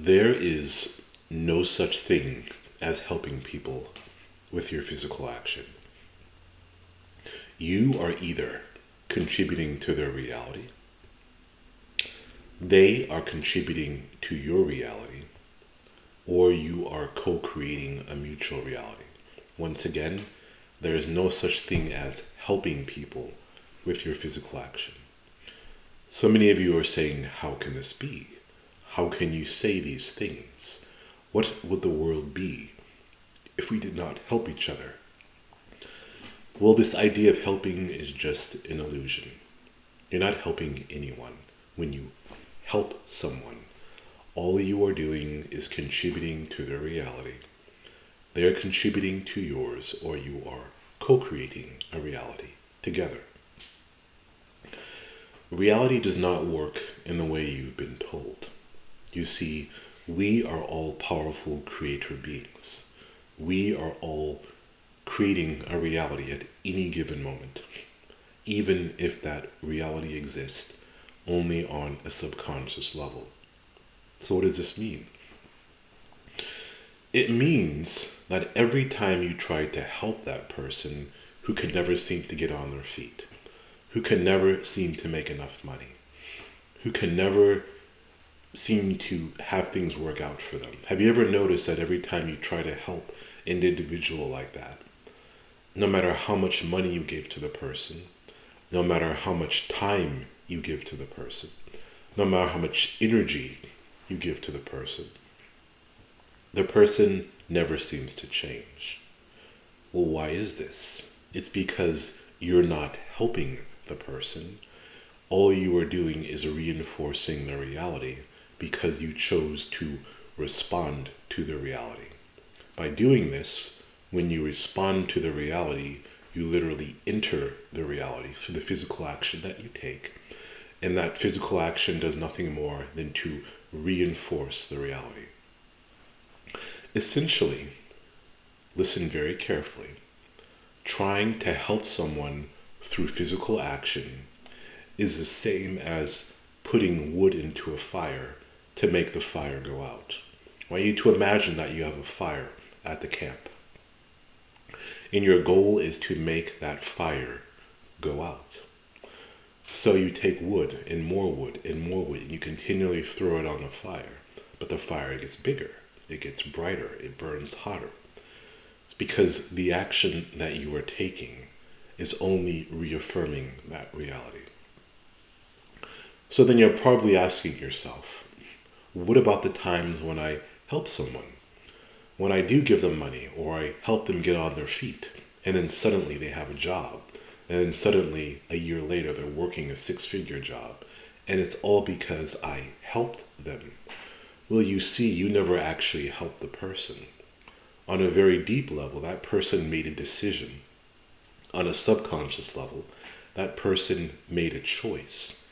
There is no such thing as helping people with your physical action. You are either contributing to their reality, they are contributing to your reality, or you are co-creating a mutual reality. Once again, there is no such thing as helping people with your physical action. So many of you are saying, how can this be? How can you say these things? What would the world be if we did not help each other? Well, this idea of helping is just an illusion. You're not helping anyone. When you help someone, all you are doing is contributing to their reality. They are contributing to yours, or you are co-creating a reality together. Reality does not work in the way you've been told. You see, we are all powerful creator beings. We are all creating a reality at any given moment, even if that reality exists only on a subconscious level. So what does this mean? It means that every time you try to help that person who can never seem to get on their feet, who can never seem to make enough money, who can never seem to have things work out for them. Have you ever noticed that every time you try to help an individual like that, no matter how much money you give to the person, no matter how much time you give to the person, no matter how much energy you give to the person never seems to change. Well, why is this? It's because you're not helping the person. All you are doing is reinforcing the reality because you chose to respond to the reality. By doing this, when you respond to the reality, you literally enter the reality through the physical action that you take. And that physical action does nothing more than to reinforce the reality. Essentially, listen very carefully, trying to help someone through physical action is the same as putting wood into a fire to make the fire go out. I want you to imagine that you have a fire at the camp, and your goal is to make that fire go out. So you take wood and more wood and more wood, and you continually throw it on the fire, but the fire gets bigger, it gets brighter, it burns hotter. It's because the action that you are taking is only reaffirming that reality. So then you're probably asking yourself, what about the times when I help someone? When I do give them money, or I help them get on their feet, and then suddenly they have a job, and then suddenly a year later they're working a 6-figure job, and it's all because I helped them. Well, you see, you never actually helped the person. On a very deep level, that person made a decision. On a subconscious level, that person made a choice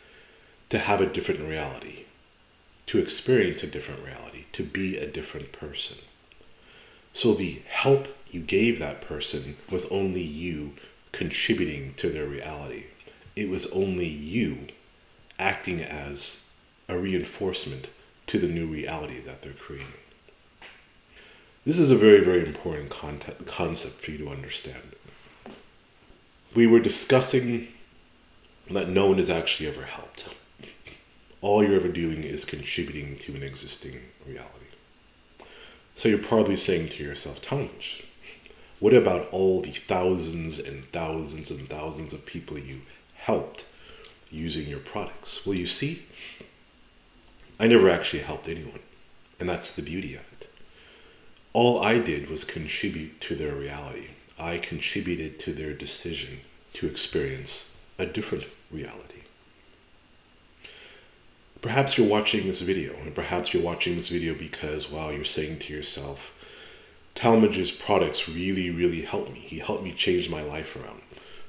to have a different reality, to experience a different reality, to be a different person. So the help you gave that person was only you contributing to their reality. It was only you acting as a reinforcement to the new reality that they're creating. This is a very, very important concept for you to understand. We were discussing that no one is actually ever helped. All you're ever doing is contributing to an existing reality. So you're probably saying to yourself, Talmage, what about all the thousands and thousands and thousands of people you helped using your products? Well, you see, I never actually helped anyone, and that's the beauty of it. All I did was contribute to their reality. I contributed to their decision to experience a different reality. Perhaps you're watching this video, and perhaps you're watching this video because, wow, you're saying to yourself, Talmage's products really, really helped me. He helped me change my life around.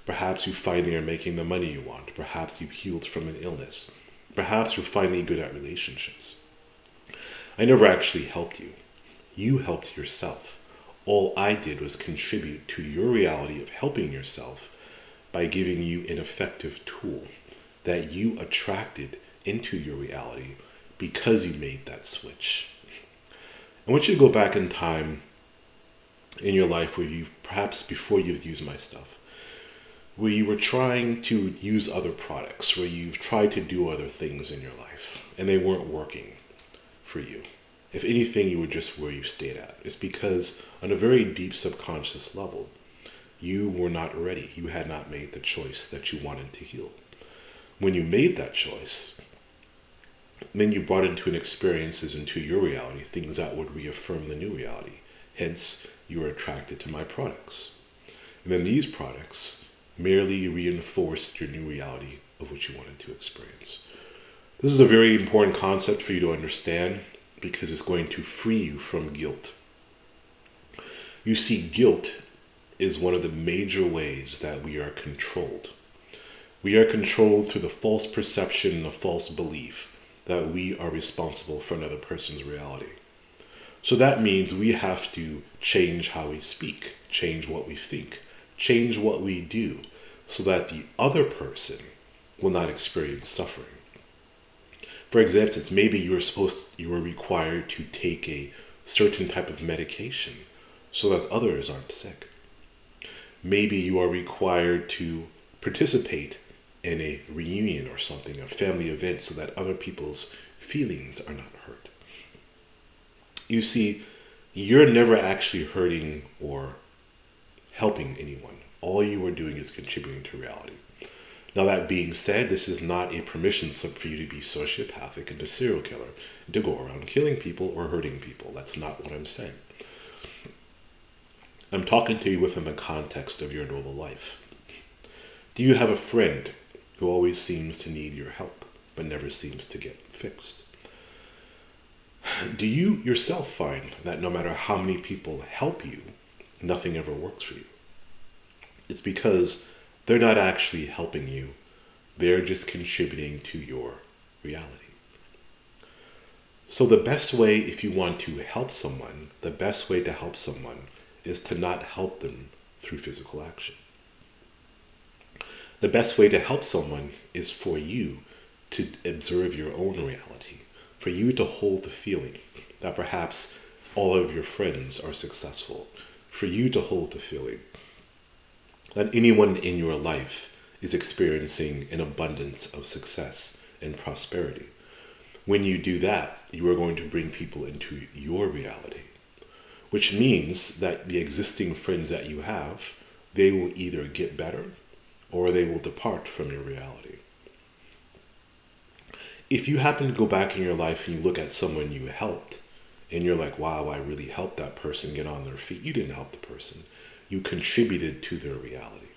Perhaps you finally are making the money you want. Perhaps you've healed from an illness. Perhaps you're finally good at relationships. I never actually helped you. You helped yourself. All I did was contribute to your reality of helping yourself by giving you an effective tool that you attracted into your reality because you made that switch. I want you to go back in time in your life where you, perhaps before you've used my stuff, where you were trying to use other products, where you've tried to do other things in your life and they weren't working for you. If anything, you were just where you stayed at. It's because on a very deep subconscious level, you were not ready. You had not made the choice that you wanted to heal. When you made that choice, then you brought into an experiences into your reality, things that would reaffirm the new reality. Hence, you were attracted to my products. And then these products merely reinforced your new reality of what you wanted to experience. This is a very important concept for you to understand because it's going to free you from guilt. You see, guilt is one of the major ways that we are controlled. We are controlled through the false perception, the false belief that we are responsible for another person's reality. So that means we have to change how we speak, change what we think, change what we do, so that the other person will not experience suffering. For example, maybe you were required to take a certain type of medication so that others aren't sick. Maybe you are required to participate in a reunion or something, a family event, so that other people's feelings are not hurt. You see, you're never actually hurting or helping anyone. All you are doing is contributing to reality. Now, that being said, this is not a permission slip for you to be sociopathic and a serial killer, to go around killing people or hurting people. That's not what I'm saying. I'm talking to you within the context of your normal life. Do you have a friend who always seems to need your help, but never seems to get fixed? Do you yourself find that no matter how many people help you, nothing ever works for you? It's because they're not actually helping you. They're just contributing to your reality. So the best way, if you want to help someone, the best way to help someone is to not help them through physical action. The best way to help someone is for you to observe your own reality, for you to hold the feeling that perhaps all of your friends are successful, for you to hold the feeling that anyone in your life is experiencing an abundance of success and prosperity. When you do that, you are going to bring people into your reality, which means that the existing friends that you have, they will either get better or they will depart from your reality. If you happen to go back in your life and you look at someone you helped, and you're like, wow, I really helped that person get on their feet. You didn't help the person. You contributed to their reality.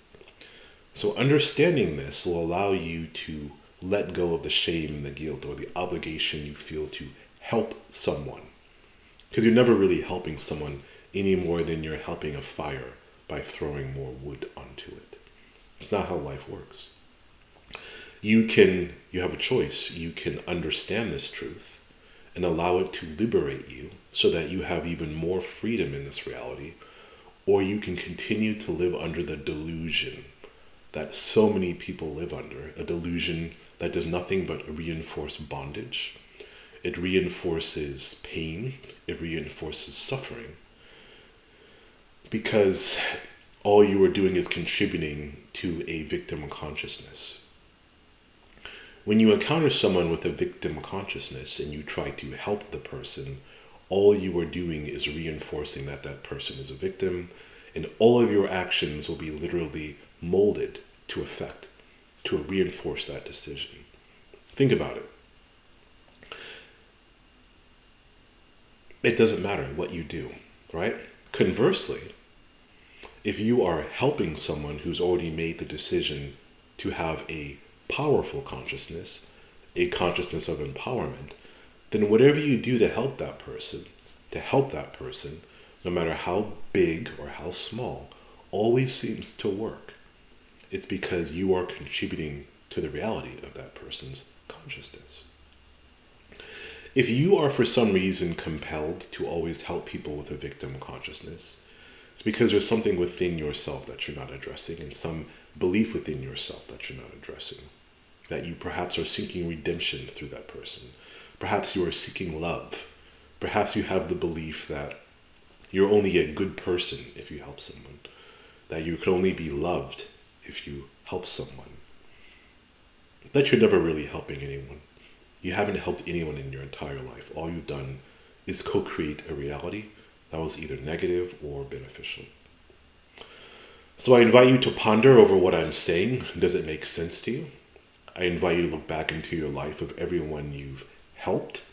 So understanding this will allow you to let go of the shame and the guilt or the obligation you feel to help someone. Because you're never really helping someone any more than you're helping a fire by throwing more wood onto it. It's not how life works. You have a choice. You can understand this truth and allow it to liberate you so that you have even more freedom in this reality, or you can continue to live under the delusion that so many people live under, a delusion that does nothing but reinforce bondage. It reinforces pain. It reinforces suffering. Because all you are doing is contributing to a victim consciousness. When you encounter someone with a victim consciousness and you try to help the person, all you are doing is reinforcing that that person is a victim, and all of your actions will be literally molded to effect, to reinforce that decision. Think about it. It doesn't matter what you do, right? Conversely, if you are helping someone who's already made the decision to have a powerful consciousness, a consciousness of empowerment, then whatever you do to help that person, no matter how big or how small, always seems to work. It's because you are contributing to the reality of that person's consciousness. If you are for some reason compelled to always help people with a victim consciousness, it's because there's something within yourself that you're not addressing and some belief within yourself that you're not addressing. That you perhaps are seeking redemption through that person. Perhaps you are seeking love Perhaps you have the belief that you're only a good person if you help someone, that you can only be loved if you help someone, that you're never really helping anyone. You haven't helped anyone in your entire life. All you've done is co-create a reality that was either negative or beneficial. So I invite you to ponder over what I'm saying. Does it make sense to you? I invite you to look back into your life of everyone you've helped,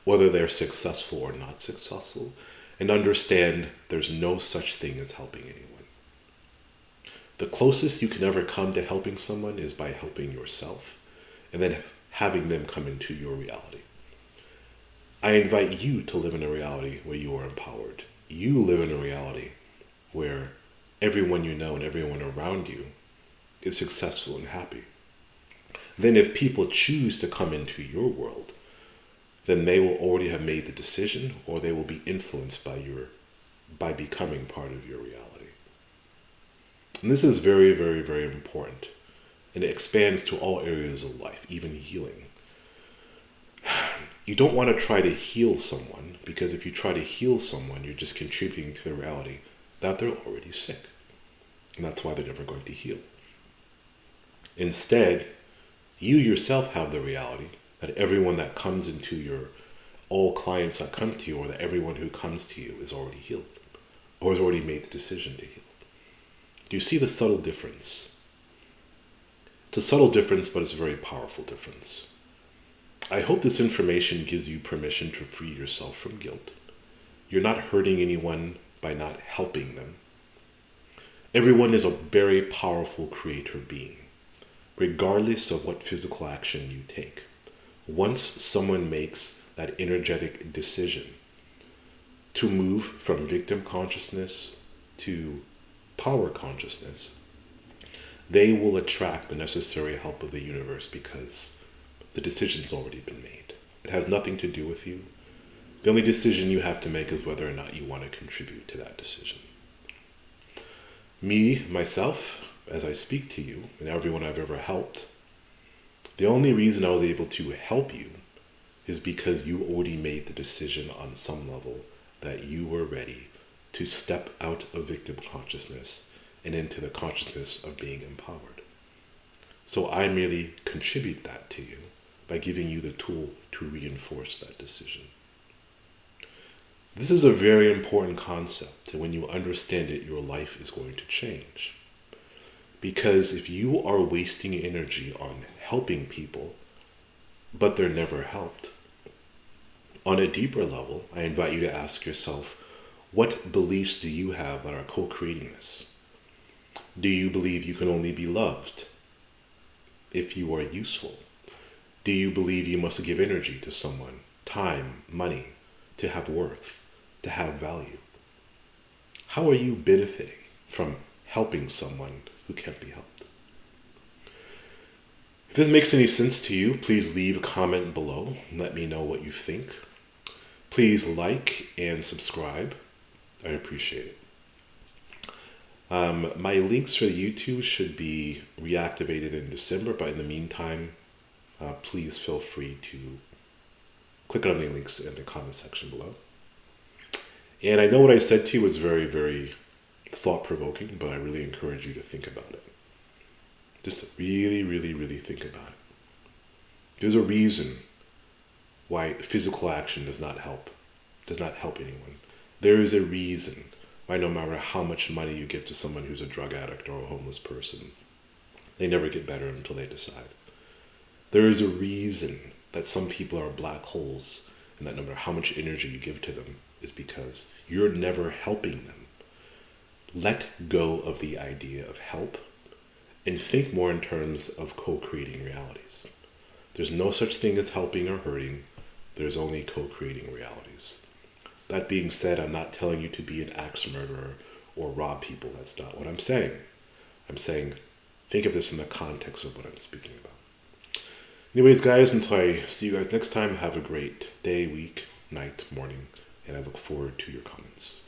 whether they're successful or not successful, and understand there's no such thing as helping anyone. The closest you can ever come to helping someone is by helping yourself, and then having them come into your reality. I invite you to live in a reality where you are empowered. You live in a reality where everyone you know and everyone around you is successful and happy. Then if people choose to come into your world, then they will already have made the decision, or they will be influenced by becoming part of your reality. And this is very, very, very important. And it expands to all areas of life, even healing. You don't want to try to heal someone, because if you try to heal someone, you're just contributing to the reality that they're already sick. And that's why they're never going to heal. Instead, you yourself have the reality that everyone that comes into all clients that come to you, or that everyone who comes to you is already healed, or has already made the decision to heal. Do you see the subtle difference? It's a subtle difference, but it's a very powerful difference. I hope this information gives you permission to free yourself from guilt. You're not hurting anyone by not helping them. Everyone is a very powerful creator being, regardless of what physical action you take. Once someone makes that energetic decision to move from victim consciousness to power consciousness, they will attract the necessary help of the universe, because the decision's already been made. It has nothing to do with you. The only decision you have to make is whether or not you want to contribute to that decision. Me, myself, as I speak to you, and everyone I've ever helped, the only reason I was able to help you is because you already made the decision on some level that you were ready to step out of victim consciousness and into the consciousness of being empowered. So I merely contribute that to you by giving you the tool to reinforce that decision. This is a very important concept, and when you understand it, your life is going to change. Because if you are wasting energy on helping people, but they're never helped, on a deeper level, I invite you to ask yourself, what beliefs do you have that are co-creating this? Do you believe you can only be loved if you are useful? Do you believe you must give energy to someone, time, money, to have worth, to have value? How are you benefiting from helping someone who can't be helped? If this makes any sense to you, please leave a comment below and let me know what you think. Please like and subscribe. I appreciate it. My links for YouTube should be reactivated in December, but in the meantime, please feel free to click on the links in the comment section below. And I know what I said to you was very, very thought-provoking, but I really encourage you to think about it. Just really, really, really think about it. There's a reason why physical action does not help anyone. There is a reason why no matter how much money you give to someone who's a drug addict or a homeless person, they never get better until they decide. There is a reason that some people are black holes, and that no matter how much energy you give to them is because you're never helping them. Let go of the idea of help and think more in terms of co-creating realities. There's no such thing as helping or hurting. There's only co-creating realities. That being said, I'm not telling you to be an axe murderer or rob people. That's not what I'm saying. I'm saying, think of this in the context of what I'm speaking about. Anyways, guys, until I see you guys next time, have a great day, week, night, morning, and I look forward to your comments.